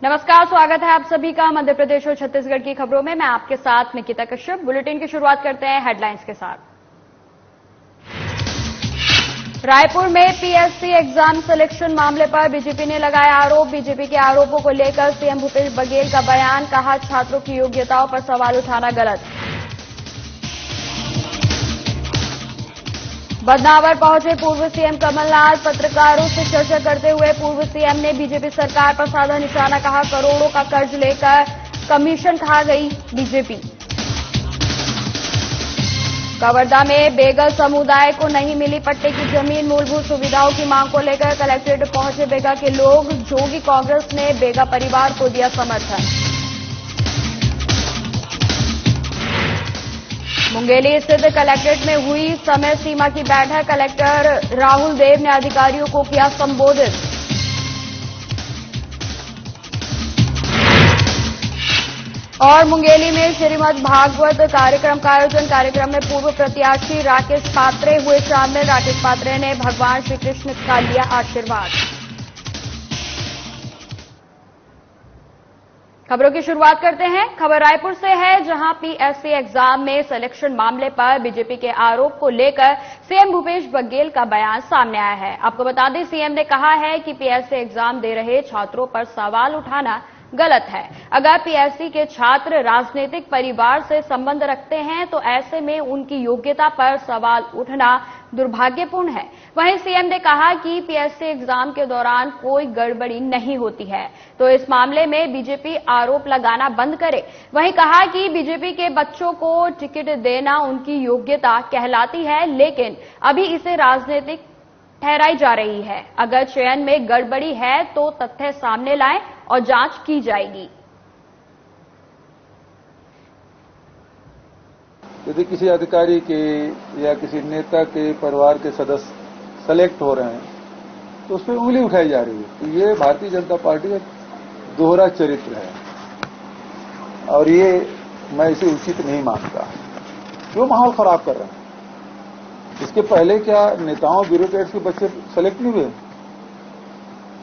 नमस्कार, स्वागत है आप सभी का मध्य प्रदेश और छत्तीसगढ़ की खबरों में। मैं आपके साथ निकिता कश्यप। बुलेटिन की शुरुआत करते हैं हेडलाइंस के साथ। रायपुर में पीएससी एग्जाम सिलेक्शन मामले पर बीजेपी ने लगाया आरोप। बीजेपी के आरोपों को लेकर सीएम भूपेश बघेल का बयान, कहा छात्रों की योग्यताओं पर सवाल उठाना गलत। बदनावर पहुंचे पूर्व सीएम कमलनाथ। पत्रकारों से चर्चा करते हुए पूर्व सीएम ने बीजेपी सरकार पर साधा निशाना, कहा करोड़ों का कर्ज लेकर कमीशन खा गई बीजेपी। कवर्धा में बेगल समुदाय को नहीं मिली पट्टे की जमीन। मूलभूत सुविधाओं की मांग को लेकर कलेक्ट्रेट पहुंचे बेगा के लोग। जोगी कांग्रेस ने बेगा परिवार को दिया समर्थन। मुंगेली स्थित कलेक्ट्रेट में हुई समय सीमा की बैठक। कलेक्टर राहुल देव ने अधिकारियों को किया संबोधित। और मुंगेली में श्रीमद् भागवत कार्यक्रम का आयोजन। कार्यक्रम में पूर्व प्रत्याशी राकेश पात्रे हुए शामिल। राकेश पात्रे ने भगवान श्री कृष्ण का लिया आशीर्वाद। खबरों की शुरुआत करते हैं। खबर रायपुर से है, जहां पीएससी एग्जाम में सिलेक्शन मामले पर बीजेपी के आरोप को लेकर सीएम भूपेश बघेल का बयान सामने आया है। आपको बता दें, सीएम ने कहा है कि पीएससी एग्जाम दे रहे छात्रों पर सवाल उठाना गलत है। अगर पीएससी के छात्र राजनीतिक परिवार से संबंध रखते हैं तो ऐसे में उनकी योग्यता पर सवाल उठना दुर्भाग्यपूर्ण है। वहीं सीएम ने कहा कि पीएससी एग्जाम के दौरान कोई गड़बड़ी नहीं होती है, तो इस मामले में बीजेपी आरोप लगाना बंद करे। वहीं कहा कि बीजेपी के बच्चों को टिकट देना उनकी योग्यता कहलाती है, लेकिन अभी इसे राजनीतिक ठहराई जा रही है। अगर चयन में गड़बड़ी है तो तथ्य सामने लाएं और जांच की जाएगी। यदि किसी अधिकारी के या किसी नेता के परिवार के सदस्य सेलेक्ट हो रहे हैं तो उस पर उंगली उठाई जा रही है। तो ये भारतीय जनता पार्टी का दोहरा चरित्र है और ये मैं इसे उचित नहीं मानता। क्यों माहौल खराब कर रहे हैं? इसके पहले क्या नेताओं ब्यूरोक्रेट्स के बच्चे सेलेक्ट नहीं हुए?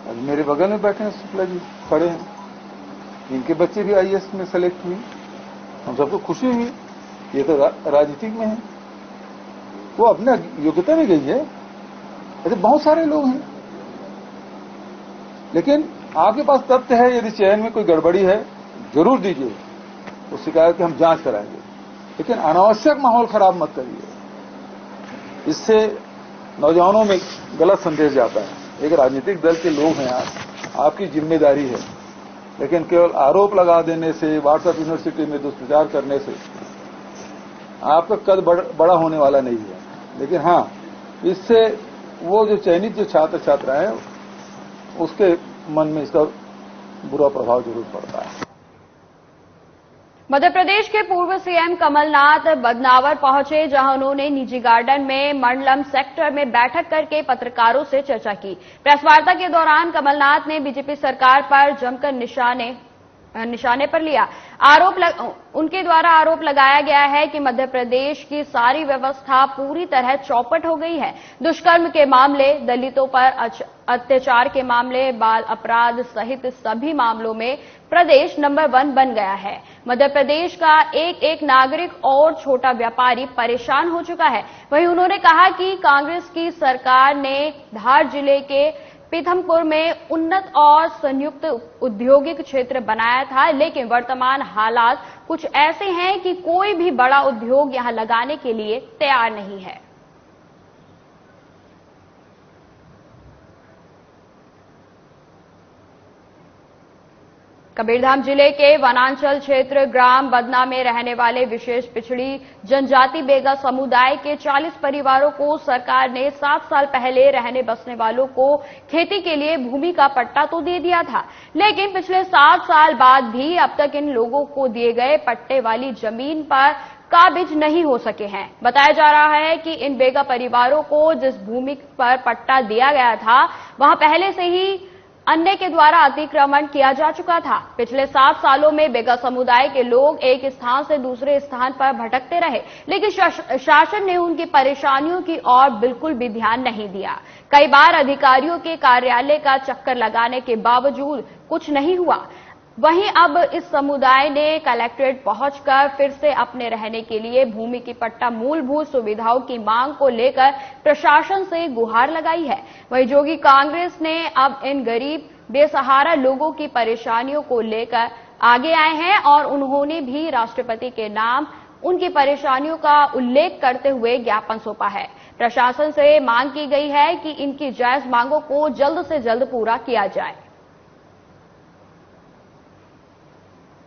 अभी मेरे बगल में बैठे हैं शुक्ला जी, खड़े हैं, इनके बच्चे भी आईएएस में सेलेक्ट हुए। हम सबको खुशी हुई। ये तो राजनीतिक में है, वो अपने योग्यता में गई है। ऐसे बहुत सारे लोग हैं, लेकिन आपके पास तथ्य है। यदि चयन में कोई गड़बड़ी है जरूर दीजिए, उस शिकायत की हम जांच कराएंगे, लेकिन अनावश्यक माहौल खराब मत करिए। इससे नौजवानों में गलत संदेश जाता है। एक राजनीतिक दल के लोग हैं आप, आपकी जिम्मेदारी है, लेकिन केवल आरोप लगा देने से, व्हाट्सएप यूनिवर्सिटी में दुष्प्रचार करने से आपका कद बड़ा होने वाला नहीं है। लेकिन हां, इससे वो जो चयनित जो छात्र छात्राएं हैं उसके मन में इसका बुरा प्रभाव जरूर पड़ता है। मध्य प्रदेश के पूर्व सीएम कमलनाथ बदनावर पहुंचे, जहां उन्होंने निजी गार्डन में मंडलम सेक्टर में बैठक करके पत्रकारों से चर्चा की। प्रेस वार्ता के दौरान कमलनाथ ने बीजेपी सरकार पर जमकर निशाने पर लिया। उनके द्वारा आरोप लगाया गया है कि मध्य प्रदेश की सारी व्यवस्था पूरी तरह चौपट हो गई है। दुष्कर्म के मामले, दलितों पर अत्याचार के मामले, बाल अपराध सहित सभी मामलों में प्रदेश नंबर 1 बन गया है। मध्य प्रदेश का एक एक नागरिक और छोटा व्यापारी परेशान हो चुका है। वहीं उन्होंने कहा कि कांग्रेस की सरकार ने धार जिले के पीथमपुर में उन्नत और संयुक्त औद्योगिक क्षेत्र बनाया था, लेकिन वर्तमान हालात कुछ ऐसे हैं कि कोई भी बड़ा उद्योग यहां लगाने के लिए तैयार नहीं है। कबीरधाम जिले के वनांचल क्षेत्र ग्राम बदना में रहने वाले विशेष पिछड़ी जनजाति बेगा समुदाय के 40 परिवारों को सरकार ने 7 साल पहले रहने बसने वालों को खेती के लिए भूमि का पट्टा तो दे दिया था, लेकिन पिछले 7 साल बाद भी अब तक इन लोगों को दिए गए पट्टे वाली जमीन पर काबिज नहीं हो सके हैं। बताया जा रहा है कि इन बेगा परिवारों को जिस भूमि पर पट्टा दिया गया था वहां पहले से ही अन्य के द्वारा अतिक्रमण किया जा चुका था। पिछले 7 सालों में बेगा समुदाय के लोग एक स्थान से दूसरे स्थान पर भटकते रहे, लेकिन शासन ने उनकी परेशानियों की ओर बिल्कुल भी ध्यान नहीं दिया। कई बार अधिकारियों के कार्यालय का चक्कर लगाने के बावजूद कुछ नहीं हुआ। वहीं अब इस समुदाय ने कलेक्ट्रेट पहुंचकर फिर से अपने रहने के लिए भूमि की पट्टा मूलभूत सुविधाओं की मांग को लेकर प्रशासन से गुहार लगाई है। वहीं जोगी कांग्रेस ने अब इन गरीब बेसहारा लोगों की परेशानियों को लेकर आगे आए हैं और उन्होंने भी राष्ट्रपति के नाम उनकी परेशानियों का उल्लेख करते हुए ज्ञापन सौंपा है। प्रशासन से मांग की गई है कि इनकी जायज मांगों को जल्द से जल्द पूरा किया जाए।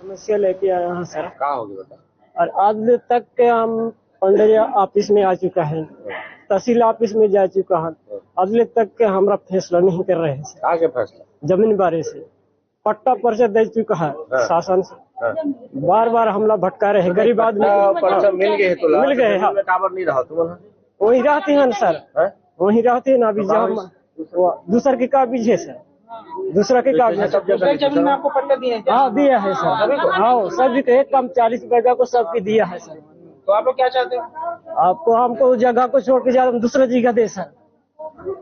समस्या लेके आया हूँ सर। कहाँ होगी बता? और आज तक के हम पंडरिया ऑफिस में आ चुका है, तहसील ऑफिस में जा चुका है, आज तक के हमारा फैसला नहीं कर रहे हैं सर। कहाँ के फैसला? जमीन बारे से पट्टा पर्चा दे चुका है शासन से। बार बार हमला भटका रहे हैं गरीब आदमी। पर्चा मिल गए तो मिल गए हैं। काबर नहीं रहा तुम? वही रहते हैं सर, वही रहते हैं ना। अभी दूसर के काबिज है सर, दूसरा के काबिज। जमीन आपको पट्टा दिया है? हाँ दिया है सर। हाँ सभी को एक कम 40 बीघा को सबके दिया है सर। तो आप लोग क्या चाहते हो? आपको हमको जगह को छोड़ के ज्यादा दूसरा जगह दे सर।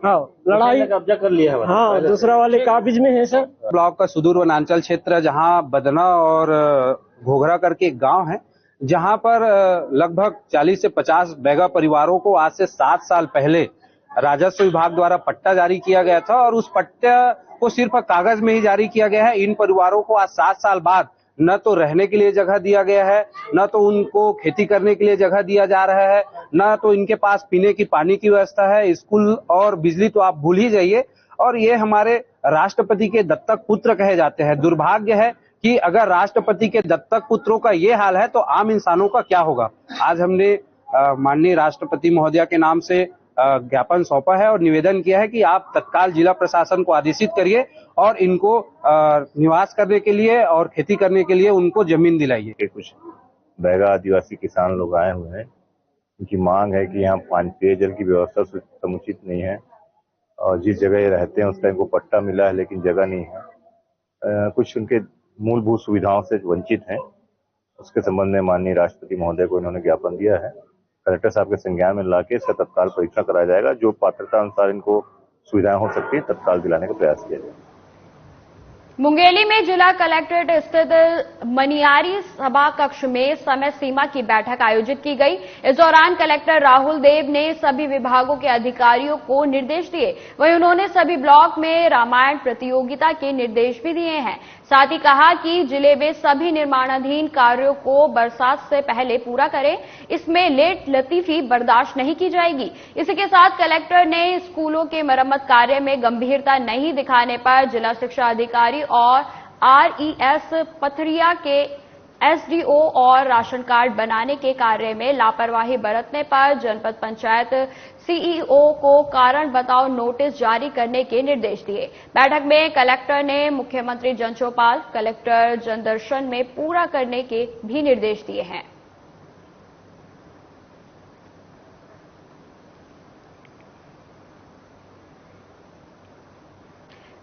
हाँ लड़ाई कब्जा कर लिया है। हाँ दूसरा वाले काबिज में है सर। ब्लॉक का सुदूर वनांचल क्षेत्र जहां बदना और घोघरा करके एक गांव है, जहां पर लगभग 40 से 50 बैगा परिवारों को आज से 7 साल पहले राजस्व विभाग द्वारा पट्टा जारी किया गया था और उस पट्टा को सिर्फ कागज में ही जारी किया गया है। इन परिवारों को आज 7 साल बाद न तो रहने के लिए जगह दिया गया है, न तो उनको खेती करने के लिए जगह दिया जा रहा है, न तो इनके पास पीने की पानी की व्यवस्था है। स्कूल और बिजली तो आप भूल ही जाइए। और ये हमारे राष्ट्रपति के दत्तक पुत्र कहे जाते हैं। दुर्भाग्य है कि अगर राष्ट्रपति के दत्तक पुत्रों का ये हाल है तो आम इंसानों का क्या होगा। आज हमने माननीय राष्ट्रपति महोदया के नाम से ज्ञापन सौंपा है और निवेदन किया है कि आप तत्काल जिला प्रशासन को आदेशित करिए और इनको निवास करने के लिए और खेती करने के लिए उनको जमीन दिलाइए। कुछ बैगा आदिवासी किसान लोग आए हुए हैं, उनकी मांग है कि यहाँ पेयजल की व्यवस्था समुचित नहीं है और जिस जगह ये रहते हैं उसका इनको पट्टा मिला है लेकिन जगह नहीं है। कुछ उनके मूलभूत सुविधाओं से वंचित हैं। उसके संबंध में माननीय राष्ट्रपति महोदय को इन्होंने ज्ञापन दिया है। कलेक्टर साहब के संज्ञान में लाके इसका तत्काल परीक्षण कराया जाएगा। जो पात्रता अनुसार इनको सुविधाएं हो सकती है तत्काल दिलाने का प्रयास किया जाएगा। मुंगेली में जिला कलेक्ट्रेट स्थित मनियारी सभा कक्ष में समय सीमा की बैठक आयोजित की गई। इस दौरान कलेक्टर राहुल देव ने सभी विभागों के अधिकारियों को निर्देश दिए। वहीं उन्होंने सभी ब्लॉक में रामायण प्रतियोगिता के निर्देश भी दिए हैं। साथ ही कहा कि जिले में सभी निर्माणाधीन कार्यों को बरसात से पहले पूरा करें। इसमें लेट लतीफी बर्दाश्त नहीं की जाएगी। इसी के साथ कलेक्टर ने स्कूलों के मरम्मत कार्य में गंभीरता नहीं दिखाने पर जिला शिक्षा अधिकारी और आरईएस पथरिया के एसडीओ और राशन कार्ड बनाने के कार्य में लापरवाही बरतने पर जनपद पंचायत सीईओ को कारण बताओ नोटिस जारी करने के निर्देश दिए। बैठक में कलेक्टर ने मुख्यमंत्री जन चौपाल, कलेक्टर जनदर्शन में पूरा करने के भी निर्देश दिए हैं।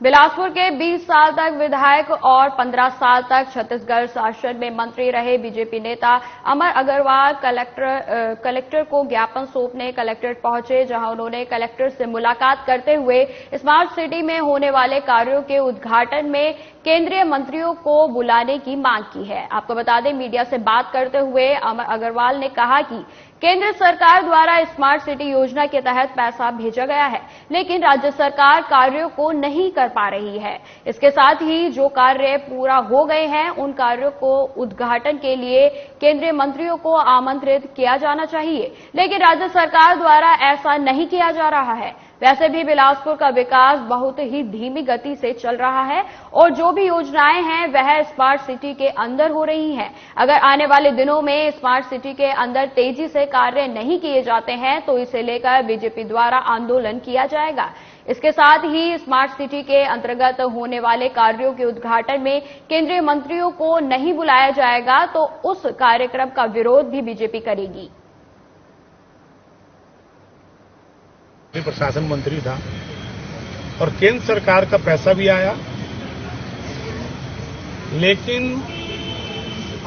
बिलासपुर के 20 साल तक विधायक और 15 साल तक छत्तीसगढ़ शासन में मंत्री रहे बीजेपी नेता अमर अग्रवाल कलेक्टर को ज्ञापन सौंपने कलेक्ट्रेट पहुंचे, जहां उन्होंने कलेक्टर से मुलाकात करते हुए स्मार्ट सिटी में होने वाले कार्यों के उद्घाटन में केंद्रीय मंत्रियों को बुलाने की मांग की है। आपको बता दें, मीडिया से बात करते हुए अमर अग्रवाल ने कहा कि केंद्र सरकार द्वारा स्मार्ट सिटी योजना के तहत पैसा भेजा गया है, लेकिन राज्य सरकार कार्यों को नहीं कर पा रही है। इसके साथ ही जो कार्य पूरा हो गए हैं उन कार्यों को उद्घाटन के लिए केंद्रीय मंत्रियों को आमंत्रित किया जाना चाहिए, लेकिन राज्य सरकार द्वारा ऐसा नहीं किया जा रहा है। वैसे भी बिलासपुर का विकास बहुत ही धीमी गति से चल रहा है और जो भी योजनाएं हैं वह स्मार्ट सिटी के अंदर हो रही हैं। अगर आने वाले दिनों में स्मार्ट सिटी के अंदर तेजी से कार्य नहीं किए जाते हैं तो इसे लेकर बीजेपी द्वारा आंदोलन किया जाएगा। इसके साथ ही स्मार्ट सिटी के अंतर्गत होने वाले कार्यों के उद्घाटन में केंद्रीय मंत्रियों को नहीं बुलाया जाएगा तो उस कार्यक्रम का विरोध भी बीजेपी करेगी। प्रशासन मंत्री था और केंद्र सरकार का पैसा भी आया, लेकिन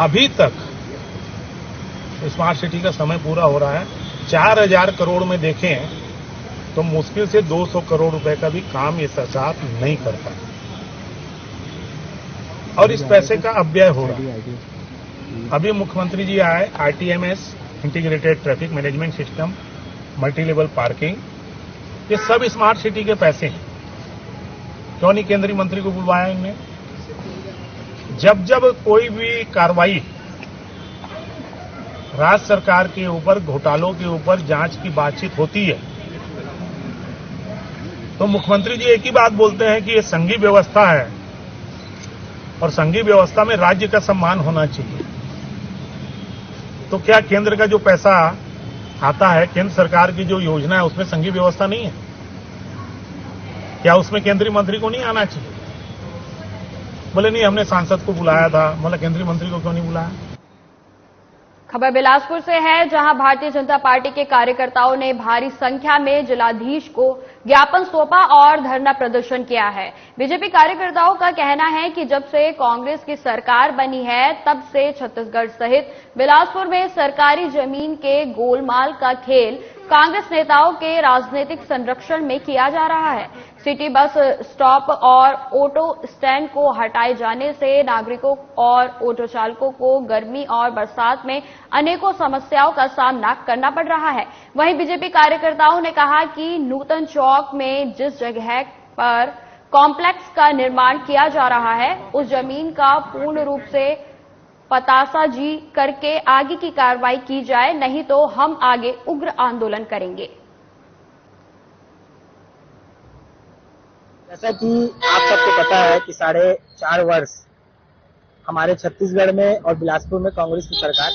अभी तक स्मार्ट सिटी का समय पूरा हो रहा है। 4000 करोड़ में देखें तो मुश्किल से 200 करोड़ रुपए का भी काम ये सरकार नहीं कर पाई। और इस पैसे का अपव्यय हो रहा। अभी मुख्यमंत्री जी आए, RTMS, integrated traffic management system, multi level parking, ये सब स्मार्ट सिटी के पैसे हैं। क्यों नहीं केंद्रीय मंत्री को बुलवाया इनने? जब जब कोई भी कार्रवाई राज्य सरकार के ऊपर, घोटालों के ऊपर जांच की बातचीत होती है, तो मुख्यमंत्री जी एक ही बात बोलते हैं कि ये संघीय व्यवस्था है और संघीय व्यवस्था में राज्य का सम्मान होना चाहिए। तो क्या केंद्र का जो पैसा आता है, केंद्र सरकार की जो योजना है, उसमें संघीय व्यवस्था नहीं है? क्या उसमें केंद्रीय मंत्री को नहीं आना चाहिए? बोले नहीं, हमने सांसद को बुलाया था। मतलब केंद्रीय मंत्री को क्यों नहीं बुलाया? खबर बिलासपुर से है, जहां भारतीय जनता पार्टी के कार्यकर्ताओं ने भारी संख्या में जिलाधीश को ज्ञापन सौंपा और धरना प्रदर्शन किया है। बीजेपी कार्यकर्ताओं का कहना है कि जब से कांग्रेस की सरकार बनी है, तब से छत्तीसगढ़ सहित बिलासपुर में सरकारी जमीन के गोलमाल का खेल कांग्रेस नेताओं के राजनीतिक संरक्षण में किया जा रहा है। सिटी बस स्टॉप और ऑटो स्टैंड को हटाए जाने से नागरिकों और ऑटो चालकों को गर्मी और बरसात में अनेकों समस्याओं का सामना करना पड़ रहा है। वहीं बीजेपी कार्यकर्ताओं ने कहा कि नूतन चौक में जिस जगह पर कॉम्प्लेक्स का निर्माण किया जा रहा है, उस जमीन का पूर्ण रूप से पतासाजी करके आगे की कार्रवाई की जाए, नहीं तो हम आगे उग्र आंदोलन करेंगे। जैसा कि आप सबको पता है कि 4.5 वर्ष हमारे छत्तीसगढ़ में और बिलासपुर में कांग्रेस की सरकार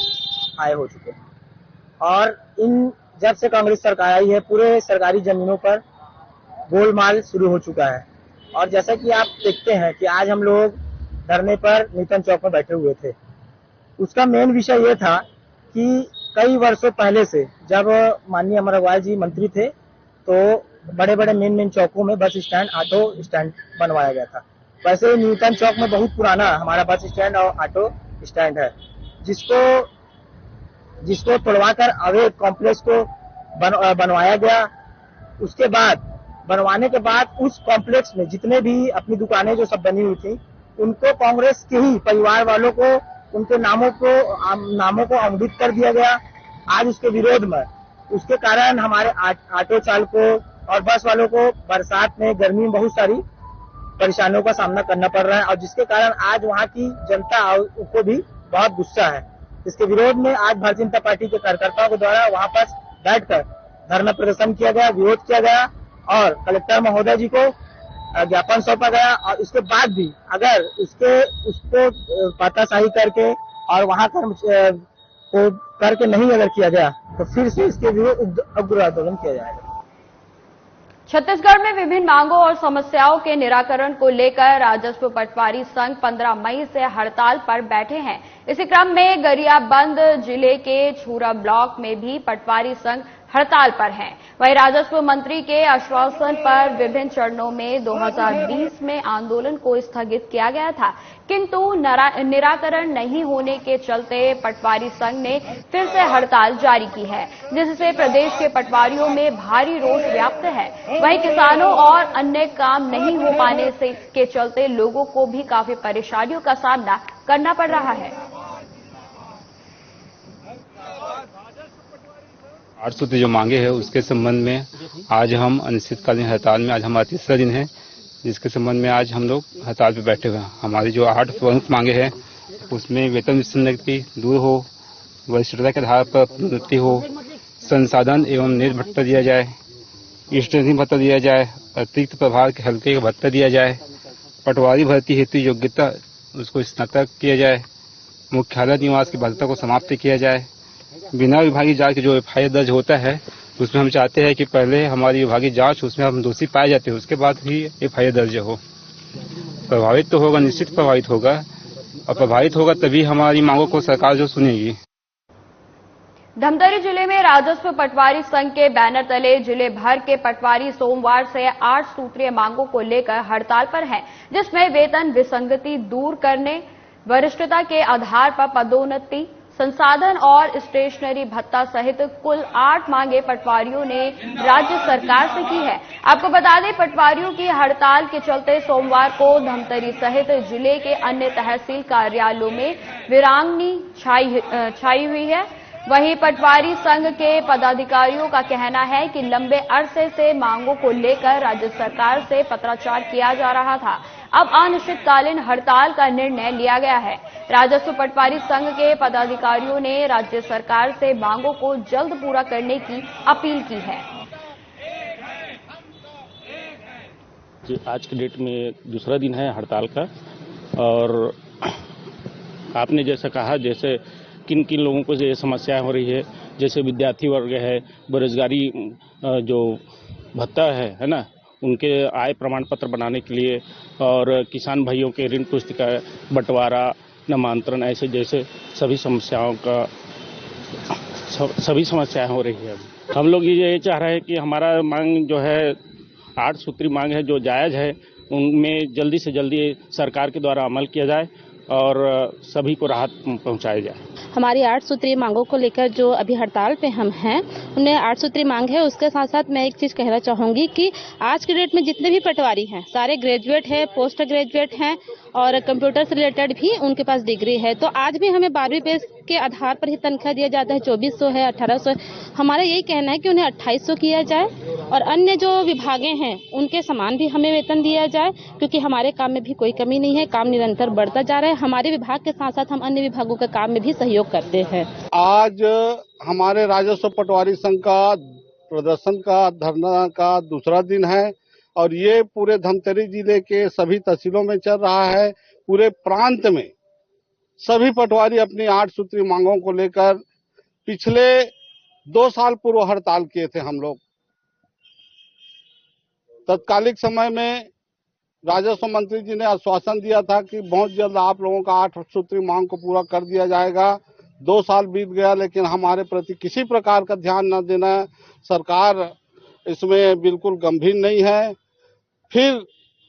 आए हो चुके हैं, और जब से कांग्रेस सरकार आई है, पूरे सरकारी जमीनों पर गोलमाल शुरू हो चुका है। और जैसा कि आप देखते हैं कि आज हम लोग धरने पर नूतन चौक में बैठे हुए थे, उसका मेन विषय ये था कि कई वर्षों पहले से, जब माननीय अमर अग्रवाल जी मंत्री थे, तो बड़े बड़े मेन चौकों में बस स्टैंड, ऑटो स्टैंड बनवाया गया था। वैसे नूतन चौक में बहुत पुराना हमारा बस स्टैंड और ऑटो स्टैंड है, जिसको तोड़वाकर अवैध कॉम्प्लेक्स को बनवाया गया। उसके बाद बनवाने के बाद उस कॉम्प्लेक्स में जितने भी अपनी दुकानें जो सब बनी हुई थी, उनको कांग्रेस के ही परिवार वालों को, उनके नामों को अवरुद्ध कर दिया गया। आज उसके विरोध में, उसके कारण हमारे ऑटो चालकों और बस वालों को बरसात में, गर्मी में बहुत सारी परेशानियों का सामना करना पड़ रहा है, और जिसके कारण आज वहाँ की जनता को भी बहुत गुस्सा है। इसके विरोध में आज भारतीय जनता पार्टी के कार्यकर्ताओं के द्वारा वहाँ पर बैठकर धरना प्रदर्शन किया गया, विरोध किया गया, और कलेक्टर महोदय जी को ज्ञापन सौंपा गया। और इसके बाद भी अगर उसको पताशाही करके और वहाँ करके नहीं अगर किया गया, तो फिर से इसके विरुद्ध उग्र आंदोलन किया जाएगा। छत्तीसगढ़ में विभिन्न मांगों और समस्याओं के निराकरण को लेकर राजस्व पटवारी संघ 15 मई से हड़ताल पर बैठे हैं। इसी क्रम में गरियाबंद जिले के छूरा ब्लॉक में भी पटवारी संघ हड़ताल पर हैं। वहीं राजस्व मंत्री के आश्वासन पर विभिन्न चरणों में 2020 में आंदोलन को स्थगित किया गया था, किंतु निराकरण नहीं होने के चलते पटवारी संघ ने फिर से हड़ताल जारी की है, जिससे प्रदेश के पटवारियों में भारी रोष व्याप्त है। वहीं किसानों और अन्य काम नहीं हो पाने के चलते लोगों को भी काफी परेशानियों का सामना करना पड़ रहा है। 8 सूत्री जो मांगे हैं उसके संबंध में आज हम अनिश्चितकालीन हड़ताल में, आज हमारा तीसरा दिन है, जिसके संबंध में आज हम लोग हड़ताल पे बैठे हुए हैं। हमारी जो 8 प्रमुख मांगे हैं उसमें वेतन विसंगति दूर हो, वरिष्ठता के आधार पर प्रोन्नति हो, संसाधन एवं नेट भत्ता दिया जाए, स्टेशनरी भत्ता दिया जाए, अतिरिक्त प्रभार के हल्के का भत्ता दिया जाए, पटवारी भर्ती हेतु योग्यता उसको स्नातक किया जाए, मुख्यालय निवास की बाध्यता को समाप्त किया जाए, बिना विभागीय जांच के जो एफआईआर दर्ज होता है उसमें हम चाहते हैं कि पहले हमारी विभागीय जांच, उसमें हम दोषी पाए जाते हैं, उसके बाद ही एफआईआर दर्ज हो। प्रभावित तो होगा, निश्चित प्रभावित होगा, और प्रभावित होगा तभी हमारी मांगों को सरकार जो सुनेगी। धमतरी जिले में राजस्व पटवारी संघ के बैनर तले जिले भर के पटवारी सोमवार से 8 सूत्रीय मांगों को लेकर हड़ताल पर हैं, जिसमें वेतन विसंगति दूर करने, वरिष्ठता के आधार पर पदोन्नति, संसाधन और स्टेशनरी भत्ता सहित कुल 8 मांगे पटवारियों ने राज्य सरकार से की है। आपको बता दें, पटवारियों की हड़ताल के चलते सोमवार को धमतरी सहित जिले के अन्य तहसील कार्यालयों में वीरांगनी छाई हुई है। वहीं पटवारी संघ के पदाधिकारियों का कहना है कि लंबे अरसे से मांगों को लेकर राज्य सरकार से पत्राचार किया जा रहा था। अब अनिश्चितकालीन हड़ताल का निर्णय लिया गया है। राजस्व पटवारी संघ के पदाधिकारियों ने राज्य सरकार से मांगों को जल्द पूरा करने की अपील की है। आज के डेट में दूसरा दिन है हड़ताल का, और आपने जैसा कहा, जैसे किन किन लोगों को ये समस्याएं हो रही है, जैसे विद्यार्थी वर्ग है, बेरोजगारी जो भत्ता है ना, उनके आय प्रमाण पत्र बनाने के लिए, और किसान भाइयों के ऋण पुस्तिका बंटवारा, नामांतरण, ऐसे जैसे सभी समस्याएं हो रही है। हम लोग ये चाह रहे हैं कि हमारा मांग जो है 8 सूत्री मांग है, जो जायज है, उनमें जल्दी से जल्दी सरकार के द्वारा अमल किया जाए और सभी को राहत पहुंचाया जाए। हमारी 8 सूत्रीय मांगों को लेकर जो अभी हड़ताल पे हम हैं, उनमें 8 सूत्रीय मांग है। उसके साथ साथ मैं एक चीज कहना चाहूंगी कि आज के डेट में जितने भी पटवारी हैं, सारे ग्रेजुएट हैं, पोस्ट ग्रेजुएट हैं, और कंप्यूटर से रिलेटेड भी उनके पास डिग्री है। तो आज भी हमें 12वीं पे के आधार पर ही तनख्वाह दिया जाता है। 2400 है, 1800 है। हमारा यही कहना है कि उन्हें 2800 किया जाए, और अन्य जो विभागें हैं उनके समान भी हमें वेतन दिया जाए, क्योंकि हमारे काम में भी कोई कमी नहीं है। काम निरंतर बढ़ता जा रहा है। हमारे विभाग के साथ साथ हम अन्य विभागों के काम में भी सहयोग करते हैं। आज हमारे राजस्व पटवारी संघ का प्रदर्शन का, धरना का दूसरा दिन है, और ये पूरे धमतरी जिले के सभी तहसीलों में चल रहा है। पूरे प्रांत में सभी पटवारी अपनी 8 सूत्री मांगों को लेकर पिछले 2 साल पूर्व हड़ताल किए थे। हम लोग तत्कालिक समय में राजस्व मंत्री जी ने आश्वासन दिया था कि बहुत जल्द आप लोगों का 8 सूत्री मांग को पूरा कर दिया जाएगा। 2 साल बीत गया, लेकिन हमारे प्रति किसी प्रकार का ध्यान न देना, सरकार इसमें बिल्कुल गंभीर नहीं है। फिर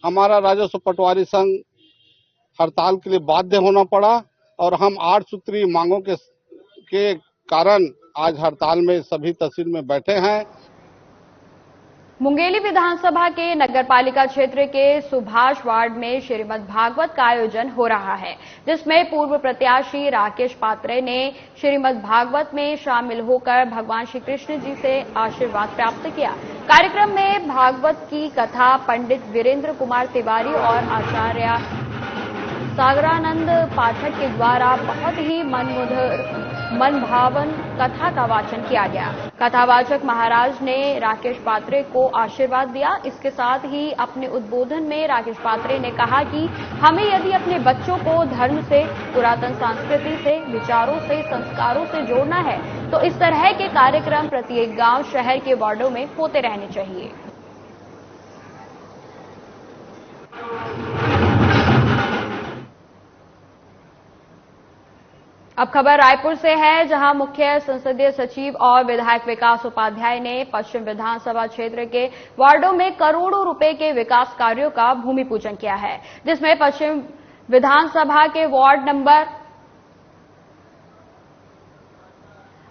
हमारा राजस्व पटवारी संघ हड़ताल के लिए बाध्य होना पड़ा, और हम 8 सूत्री मांगों के कारण आज हड़ताल में सभी तहसील में बैठे हैं। मुंगेली विधानसभा के नगरपालिका क्षेत्र के सुभाष वार्ड में श्रीमद् भागवत का आयोजन हो रहा है, जिसमें पूर्व प्रत्याशी राकेश पात्रे ने श्रीमद् भागवत में शामिल होकर भगवान श्री कृष्ण जी से आशीर्वाद प्राप्त किया। कार्यक्रम में भागवत की कथा पंडित वीरेंद्र कुमार तिवारी और आचार्य सागरानंद पाठक के द्वारा बहुत ही मनभावन कथा का वाचन किया गया। कथावाचक महाराज ने राकेश पात्रे को आशीर्वाद दिया। इसके साथ ही अपने उद्बोधन में राकेश पात्रे ने कहा कि हमें यदि अपने बच्चों को धर्म से, पुरातन संस्कृति से, विचारों से, संस्कारों से जोड़ना है, तो इस तरह के कार्यक्रम प्रत्येक गांव, शहर के वार्डों में होते रहने चाहिए। अब खबर रायपुर से है, जहां मुख्य संसदीय सचिव और विधायक विकास उपाध्याय ने पश्चिम विधानसभा क्षेत्र के वार्डों में करोड़ों रुपए के विकास कार्यों का भूमि पूजन किया है, जिसमें पश्चिम विधानसभा के वार्ड नंबर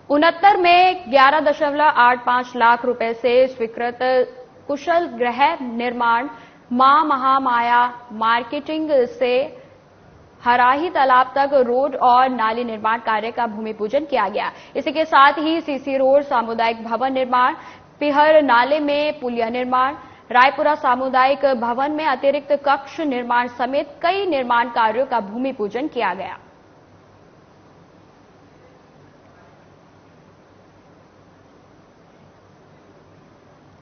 69 में 11.85 लाख रुपए से स्वीकृत कुशल गृह निर्माण, मां महामाया मार्केटिंग से हराही तालाब तक रोड और नाली निर्माण कार्य का भूमि पूजन किया गया। इसी के साथ ही सीसी रोड, सामुदायिक भवन निर्माण, पिहर नाले में पुलिया निर्माण, रायपुरा सामुदायिक भवन में अतिरिक्त कक्ष निर्माण समेत कई निर्माण कार्यों का भूमि पूजन किया गया।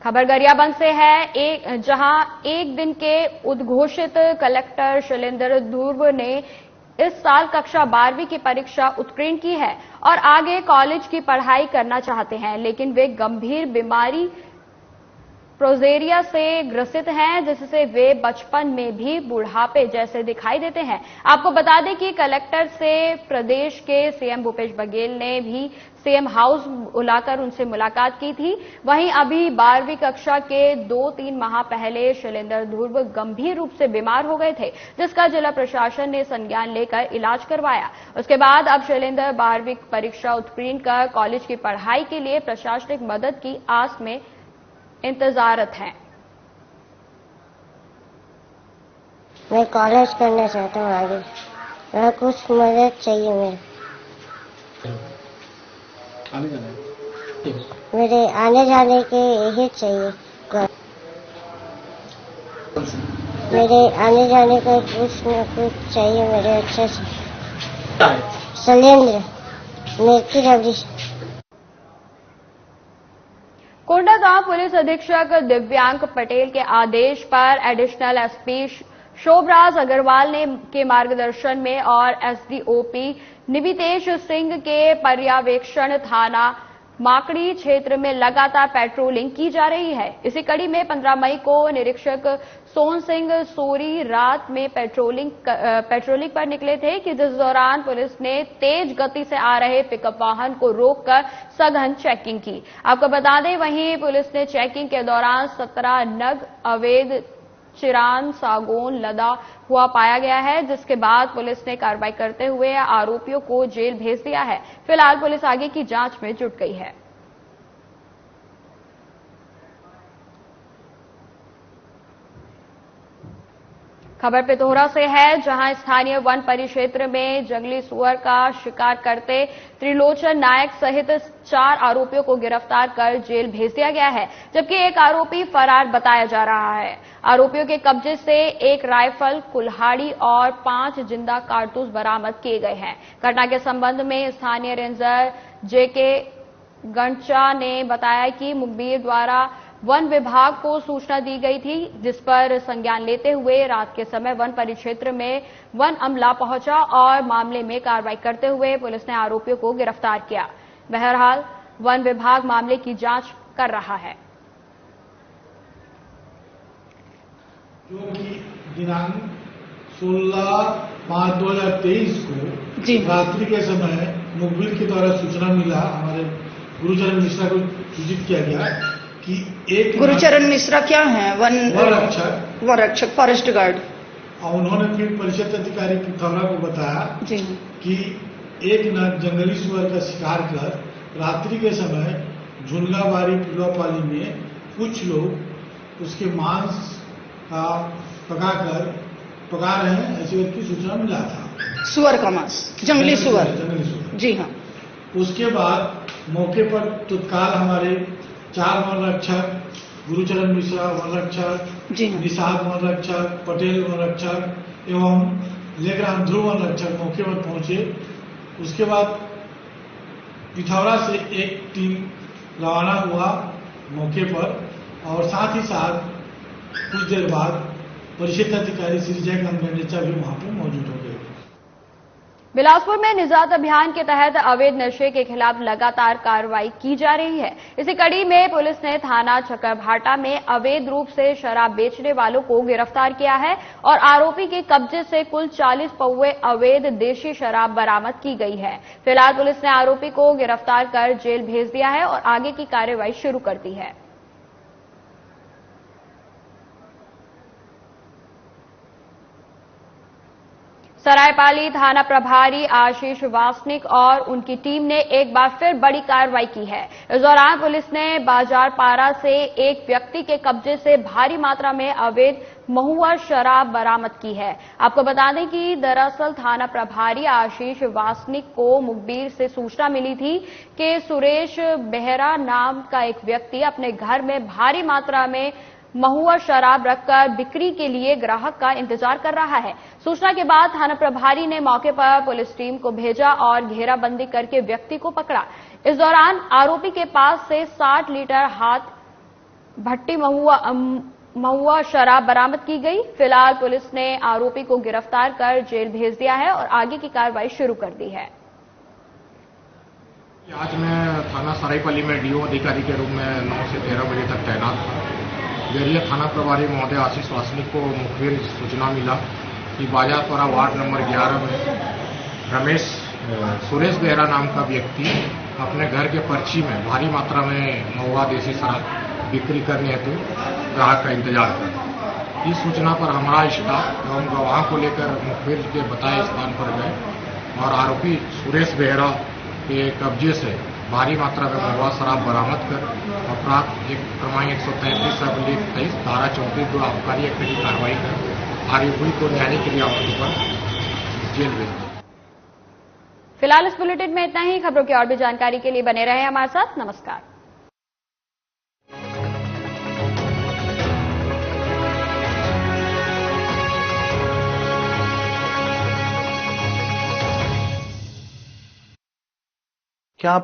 खबर गरियाबंद से है, जहां एक दिन के उद्घोषित कलेक्टर शैलेंद्र ध्रुव ने इस साल कक्षा 12वीं की परीक्षा उत्तीर्ण की है और आगे कॉलेज की पढ़ाई करना चाहते हैं, लेकिन वे गंभीर बीमारी प्रोजेरिया से ग्रसित हैं, जिससे वे बचपन में भी बुढ़ापे जैसे दिखाई देते हैं। आपको बता दें कि कलेक्टर से प्रदेश के सीएम भूपेश बघेल ने भी सीएम हाउस बुलाकर उनसे मुलाकात की थी। वहीं अभी 12वीं कक्षा के 2-3 माह पहले शैलेंद्र ध्रुव गंभीर रूप से बीमार हो गए थे, जिसका जिला प्रशासन ने संज्ञान लेकर इलाज करवाया। उसके बाद अब शैलेंद्र 12वीं परीक्षा उत्तीर्ण कर कॉलेज की पढ़ाई के लिए प्रशासनिक मदद की आस में इंतजारत हैं। मैं कॉलेज करना चाहता हूँ आगे, मैं कुछ मदद चाहिए मेरे आने जाने के यही चाहिए, मेरे आने जाने का कुछ न कुछ चाहिए मेरे अच्छे से। शैलेंद्र मेरी रवड़ी। कोंडागांव पुलिस अधीक्षक दिव्यांग पटेल के आदेश पर एडिशनल एसपी शोभराज अग्रवाल के मार्गदर्शन में और एसडीओपी निवितेश सिंह के पर्यवेक्षण थाना माकड़ी क्षेत्र में लगातार पेट्रोलिंग की जा रही है। इसी कड़ी में 15 मई को निरीक्षक सोन सिंह सोरी रात में पेट्रोलिंग पर निकले थे कि जिस दौरान पुलिस ने तेज गति से आ रहे पिकअप वाहन को रोककर सघन चेकिंग की। आपको बता दें, वहीं पुलिस ने चेकिंग के दौरान 17 नग अवैध चिरान सागौन लदा हुआ पाया गया है, जिसके बाद पुलिस ने कार्रवाई करते हुए आरोपियों को जेल भेज दिया है। फिलहाल पुलिस आगे की जांच में जुट गई है। खबर पिथौरा से है, जहां स्थानीय वन परिक्षेत्र में जंगली सुअर का शिकार करते त्रिलोचन नायक सहित 4 आरोपियों को गिरफ्तार कर जेल भेज दिया गया है, जबकि एक आरोपी फरार बताया जा रहा है। आरोपियों के कब्जे से 1 राइफल, कुल्हाड़ी और 5 जिंदा कारतूस बरामद किए गए हैं। घटना के संबंध में स्थानीय रेंजर जेके गंचा ने बताया कि मुखबिर द्वारा वन विभाग को सूचना दी गई थी, जिस पर संज्ञान लेते हुए रात के समय वन परिक्षेत्र में वन अमला पहुंचा और मामले में कार्रवाई करते हुए पुलिस ने आरोपियों को गिरफ्तार किया। बहरहाल वन विभाग मामले की जांच कर रहा है। जो कि दिनांक 16/5/2023 को रात्रि के समय मुखबिर के द्वारा सूचना मिला, हमारे गुरुचरण मिश्रा को सूचित किया गया कि एक गुरुचरण मिश्रा क्या है? वन रक्षक फॉरेस्ट गार्ड। उन्होंने फिर परिषद अधिकारी पिथौरा को बताया जी कि एक नग जंगली सुअर का शिकार कर रात्रि के समय झुनगाबाड़ी पुलवापाली में कुछ लोग उसके मांस का पका रहे हैं, ऐसी की सूचना मिला था। सुअर का मांस, जंगली सुअर। जी हाँ। उसके बाद मौके पर तत्काल हमारे 4 वन रक्षक, गुरुचरण मिश्रा वन रक्षक, निषाद वन रक्षक, पटेल वन रक्षक एवं लेग्राम ध्रुव वन रक्षक मौके पर पहुंचे। उसके बाद पिथौरा से एक टीम रवाना हुआ मौके पर और साथ ही साथ कुछ देर बाद परिषद अधिकारी श्री जयकांत गंडेचा भी वहां पर मौजूद हो गए। बिलासपुर में निजात अभियान के तहत अवैध नशे के खिलाफ लगातार कार्रवाई की जा रही है। इसी कड़ी में पुलिस ने थाना चकरभाटा में अवैध रूप से शराब बेचने वालों को गिरफ्तार किया है और आरोपी के कब्जे से कुल 40 पौवे अवैध देशी शराब बरामद की गई है। फिलहाल पुलिस ने आरोपी को गिरफ्तार कर जेल भेज दिया है और आगे की कार्रवाई शुरू कर दी है। सरायपाली थाना प्रभारी आशीष वासनिक और उनकी टीम ने एक बार फिर बड़ी कार्रवाई की है। इस दौरान पुलिस ने बाजारपारा से एक व्यक्ति के कब्जे से भारी मात्रा में अवैध महुआ शराब बरामद की है। आपको बता दें कि दरअसल थाना प्रभारी आशीष वासनिक को मुखबिर से सूचना मिली थी कि सुरेश बेहरा नाम का एक व्यक्ति अपने घर में भारी मात्रा में महुआ शराब रखकर बिक्री के लिए ग्राहक का इंतजार कर रहा है। सूचना के बाद थाना प्रभारी ने मौके पर पुलिस टीम को भेजा और घेराबंदी करके व्यक्ति को पकड़ा। इस दौरान आरोपी के पास से 60 लीटर हाथ भट्टी महुआ शराब बरामद की गई। फिलहाल पुलिस ने आरोपी को गिरफ्तार कर जेल भेज दिया है और आगे की कार्रवाई शुरू कर दी है। आज मैं थाना सरायपाली में डीओ अधिकारी के रूप में 9 से 13 बजे तक तैनात था। जरिए थाना प्रभारी महोदय आशीष वासनिक को मुखबिर सूचना मिला कि बाजारपारा वार्ड नंबर 11 में सुरेश बेहरा नाम का व्यक्ति अपने घर के पर्ची में भारी मात्रा में महुआ देसी शराब बिक्री करने हेतु ग्राहक का इंतजार कर। इस सूचना पर हमारा स्टाफ एवं गवाह को लेकर मुखबिर के बताए स्थान पर गए और आरोपी सुरेश बेहरा के कब्जे से भारी मात्रा में महुआ शराब बरामद कर अपराध एक क्रमांक 133 अभिलेख 23 धारा 34 आबकारी एक्ट की कार्रवाई कर आरोपी को न्यायिक क्रियाओं पर जेल भेज दिया। फिलहाल इस बुलेटिन में इतना ही। खबरों की और भी जानकारी के लिए बने रहे हमारे साथ। नमस्कार।